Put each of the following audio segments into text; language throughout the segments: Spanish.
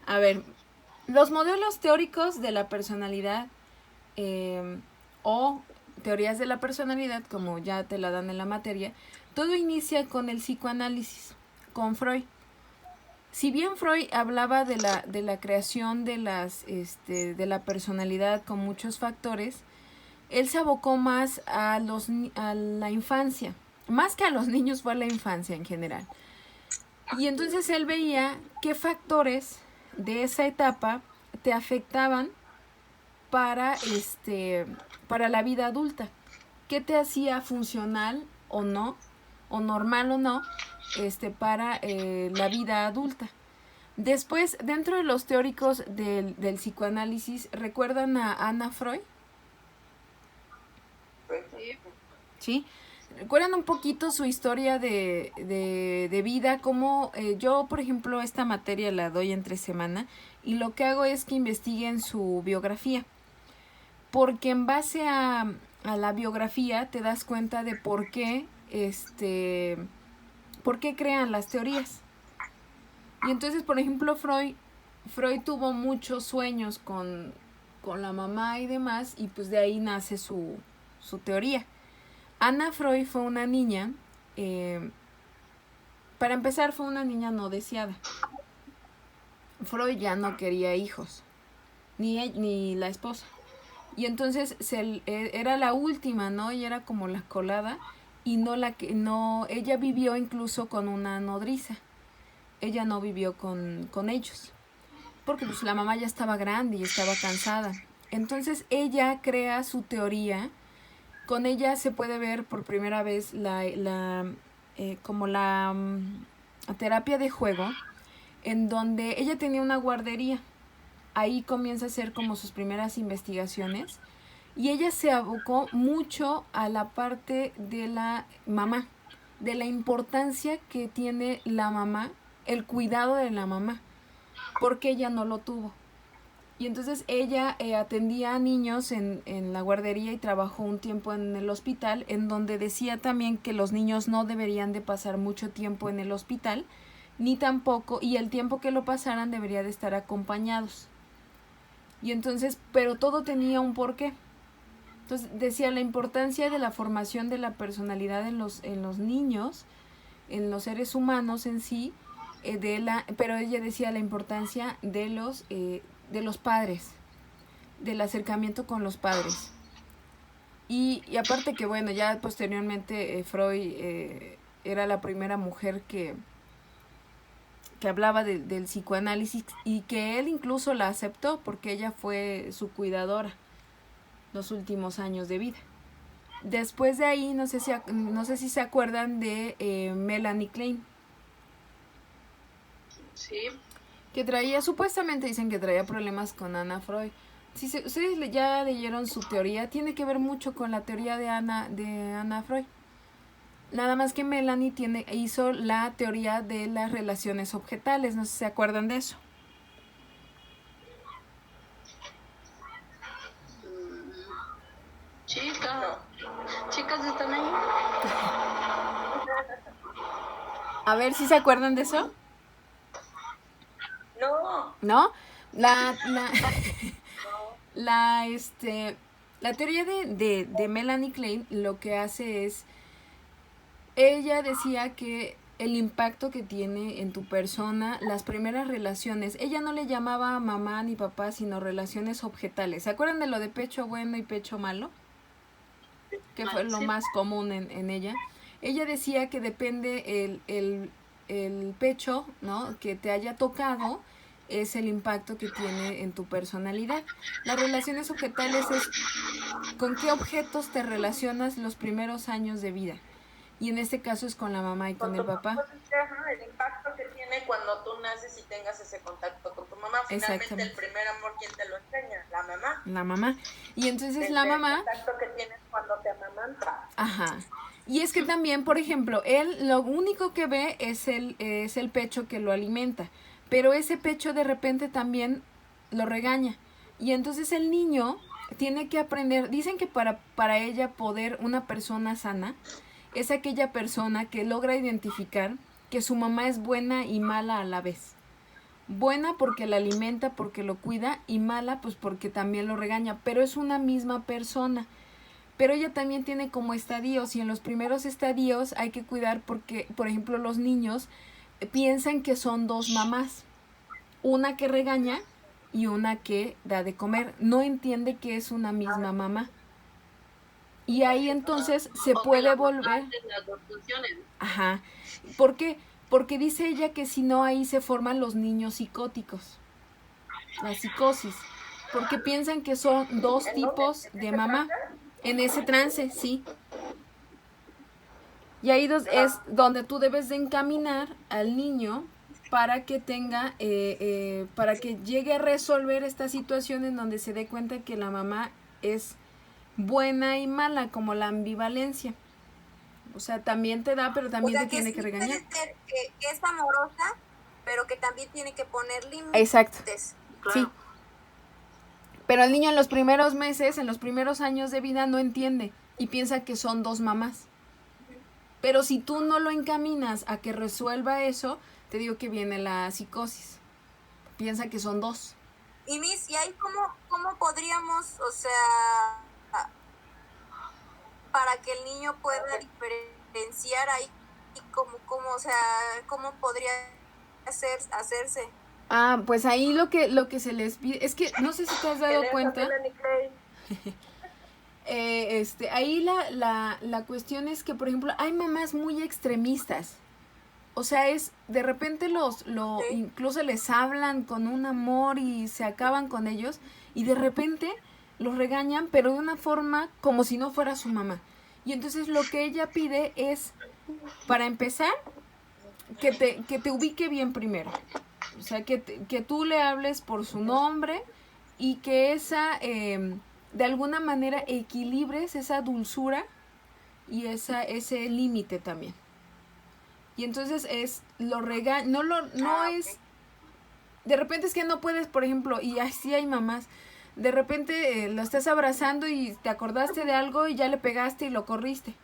A ver, los modelos teóricos de la personalidad o teorías de la personalidad, como ya te la dan en la materia, todo inicia con el psicoanálisis, con Freud. Si bien Freud hablaba de la creación de la personalidad con muchos factores, él se abocó más a la infancia, más que a los niños fue a la infancia en general. Y entonces él veía qué factores de esa etapa te afectaban para para la vida adulta, qué te hacía funcional o no, o normal o no, para la vida adulta. Después, dentro de los teóricos del psicoanálisis, ¿recuerdan a Anna Freud? ¿Sí? ¿Recuerdan un poquito su historia de vida? Como yo, por ejemplo, esta materia la doy entre semana y lo que hago es que investiguen su biografía. Porque en base a la biografía te das cuenta de por qué crean las teorías. Y entonces, por ejemplo, Freud tuvo muchos sueños con la mamá y demás, y pues de ahí nace su teoría. Anna Freud fue una niña, para empezar fue una niña no deseada. Freud ya no quería hijos, ni la esposa. Y entonces era la última, ¿no? Ella era como la colada y ella vivió incluso con una nodriza. Ella no vivió con ellos, porque pues la mamá ya estaba grande y estaba cansada. Entonces ella crea su teoría. Con ella se puede ver por primera vez como la terapia de juego, en donde ella tenía una guardería. Ahí comienza a hacer como sus primeras investigaciones y ella se abocó mucho a la parte de la mamá, de la importancia que tiene la mamá, el cuidado de la mamá, porque ella no lo tuvo. Y entonces ella atendía a niños en la guardería y trabajó un tiempo en el hospital, en donde decía también que los niños no deberían de pasar mucho tiempo en el hospital, ni tampoco, y el tiempo que lo pasaran debería de estar acompañados. Y entonces, pero todo tenía un porqué. Entonces decía la importancia de la formación de la personalidad en los niños, en los seres humanos en sí, pero ella decía la importancia de los padres, del acercamiento con los padres. Y aparte que bueno, ya posteriormente Freud era la primera mujer que hablaba del psicoanálisis y que él incluso la aceptó porque ella fue su cuidadora los últimos años de vida. Después de ahí, no sé si se acuerdan de Melanie Klein. Sí. Que supuestamente dicen que traía problemas con Anna Freud. Si ustedes ya leyeron su teoría, tiene que ver mucho con la teoría de Anna Freud. Nada más que Melanie hizo la teoría de las relaciones objetales. No sé si se acuerdan de eso. Chicas, ¿están ahí? A ver si se acuerdan de eso. No. ¿No? La teoría de Melanie Klein lo que hace es, ella decía que el impacto que tiene en tu persona las primeras relaciones, ella no le llamaba mamá ni papá, sino relaciones objetales. ¿Se acuerdan de lo de pecho bueno y pecho malo? Que fue lo más común en ella. Ella decía que depende el pecho, ¿no?, que te haya tocado, es el impacto que tiene en tu personalidad. Las relaciones objetales es con qué objetos te relacionas los primeros años de vida. Y en este caso es con la mamá y con el papá. Pues, el impacto que tiene cuando tú naces y tengas ese contacto con tu mamá. Finalmente el primer amor, ¿quién te lo enseña? La mamá. La mamá. Y entonces la mamá... El contacto que tienes cuando te amamanta. Ajá. Y es que también, por ejemplo, él lo único que ve es el pecho que lo alimenta. Pero ese pecho de repente también lo regaña. Y entonces el niño tiene que aprender. Dicen que para ella poder una persona sana es aquella persona que logra identificar que su mamá es buena y mala a la vez. Buena porque la alimenta, porque lo cuida, y mala pues porque también lo regaña, pero es una misma persona. Pero ella también tiene como estadios, y en los primeros estadios hay que cuidar porque, por ejemplo, los niños piensan que son dos mamás, una que regaña y una que da de comer. No entiende que es una misma mamá. Y ahí entonces se puede volver... Las dos funciones. Ajá. ¿Por qué? Porque dice ella que si no ahí se forman los niños psicóticos, la psicosis, porque piensan que son dos tipos de mamá. En ese trance, sí. Y ahí es donde tú debes de encaminar al niño para que tenga, para que llegue a resolver esta situación en donde se dé cuenta que la mamá es buena y mala, como la ambivalencia. O sea, también te da, pero también te tiene que regañar. Puede ser que es amorosa, pero que también tiene que poner límites. Exacto. Claro. Sí. Pero el niño en los primeros meses, en los primeros años de vida no entiende y piensa que son dos mamás. Pero si tú no lo encaminas a que resuelva eso, te digo que viene la psicosis. Piensa que son dos. Y Miss, ¿y ahí cómo podríamos, o sea, para que el niño pueda diferenciar ahí o sea, cómo podría hacerse? Ah, pues ahí lo que se les pide, es que no sé si te has dado cuenta. Ahí la cuestión es que, por ejemplo, hay mamás muy extremistas. O sea, de repente incluso les hablan con un amor y se acaban con ellos, y de repente los regañan, pero de una forma como si no fuera su mamá. Y entonces lo que ella pide es, para empezar, que te ubique bien primero. O sea, que tú le hables por su nombre, y que de alguna manera equilibres esa dulzura y ese límite también. Y entonces no es, de repente es que no puedes, por ejemplo, y así hay mamás, de repente lo estás abrazando y te acordaste de algo y ya le pegaste y lo corriste.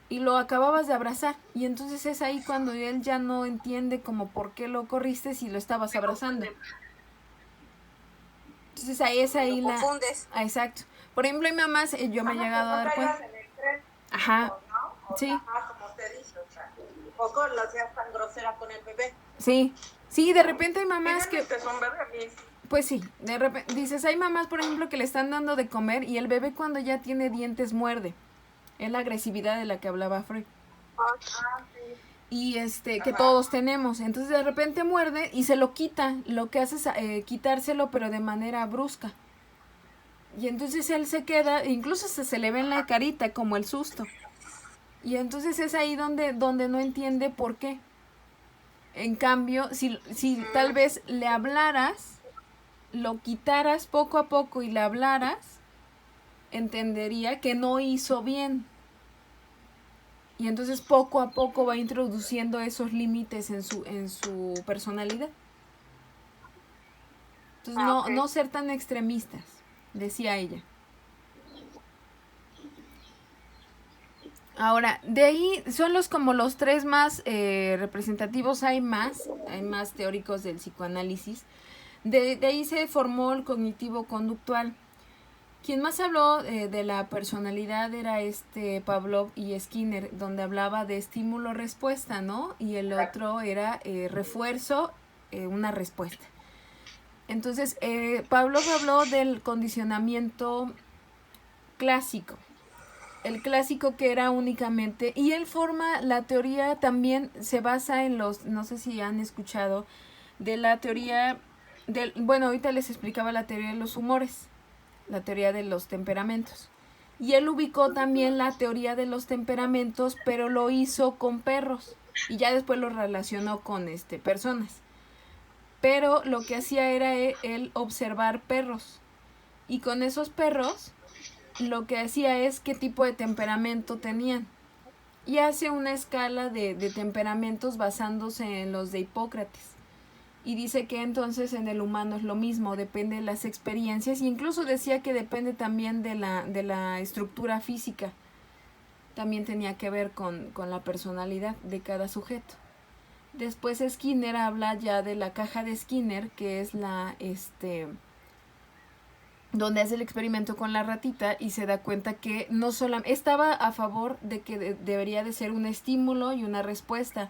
Y lo acababas de abrazar, y entonces es ahí cuando él ya no entiende como por qué lo corriste si lo estabas abrazando. Entonces ahí es ahí lo confundes. Exacto. Por ejemplo, hay mamás, yo me he llegado a dar cuenta. Ajá. Sí. Como te dice, o sea, poco lo seas tan grosera con el bebé. Sí. Sí, de repente hay mamás que son bebés. Pues sí, de repente dices, hay mamás, por ejemplo, que le están dando de comer y el bebé cuando ya tiene dientes muerde. Es la agresividad de la que hablaba Freud. Y que todos tenemos. Entonces de repente muerde y se lo quita. Lo que hace es quitárselo, pero de manera brusca. Y entonces él se queda, incluso se le ve en la carita como el susto. Y entonces es ahí donde no entiende por qué. En cambio, si tal vez le hablaras, lo quitaras poco a poco y le hablaras, entendería que no hizo bien. Y entonces poco a poco va introduciendo esos límites en su personalidad. Entonces no ser tan extremistas, decía ella. Ahora, de ahí son como los tres más representativos. Hay más teóricos del psicoanálisis. De ahí se formó el cognitivo-conductual. Quien más habló de la personalidad era Pavlov y Skinner, donde hablaba de estímulo-respuesta, ¿no? Y el otro era refuerzo, una respuesta. Entonces, Pavlov habló del condicionamiento clásico. El clásico que era únicamente... Y él forma la teoría, también se basa en no sé si han escuchado, de la teoría... Bueno, ahorita les explicaba la teoría de los humores, la teoría de los temperamentos. Y él ubicó también la teoría de los temperamentos, pero lo hizo con perros. Y ya después lo relacionó con personas. Pero lo que hacía era él observar perros. Y con esos perros, lo que hacía es qué tipo de temperamento tenían. Y hace una escala de temperamentos basándose en los de Hipócrates. Y dice que entonces en el humano es lo mismo, depende de las experiencias, y incluso decía que depende también de la estructura física. También tenía que ver con la personalidad de cada sujeto. Después Skinner habla ya de la caja de Skinner, que es donde hace el experimento con la ratita y se da cuenta que no solamente estaba a favor de que debería de ser un estímulo y una respuesta,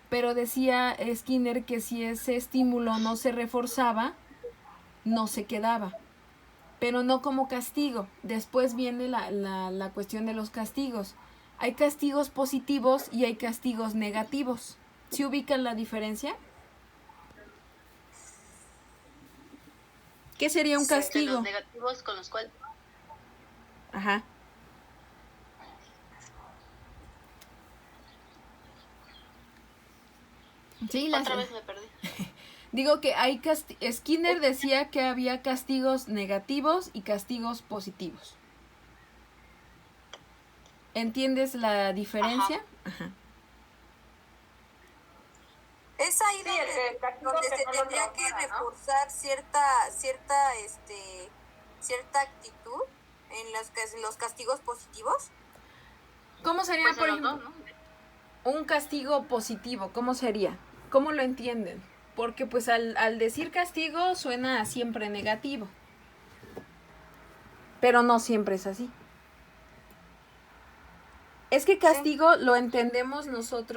pero decía Skinner que si ese estímulo no se reforzaba, no se quedaba, pero no como castigo. Después viene la cuestión de los castigos. Hay castigos positivos y hay castigos negativos. ¿Sí ubican la diferencia? ¿Qué sería un castigo? Los negativos con los cuales... Ajá. Sí, otra vez me perdí. Digo que hay Skinner decía que había castigos negativos y castigos positivos. ¿Entiendes la diferencia? Ajá. Es ahí donde se tendría que reforzar cierta actitud en los castigos positivos. ¿Cómo sería, pues por ejemplo, ¿no? Un castigo positivo? ¿Cómo sería? ¿Cómo lo entienden? Porque pues al decir castigo suena siempre negativo. Pero no siempre es así. Es que castigo lo entendemos nosotros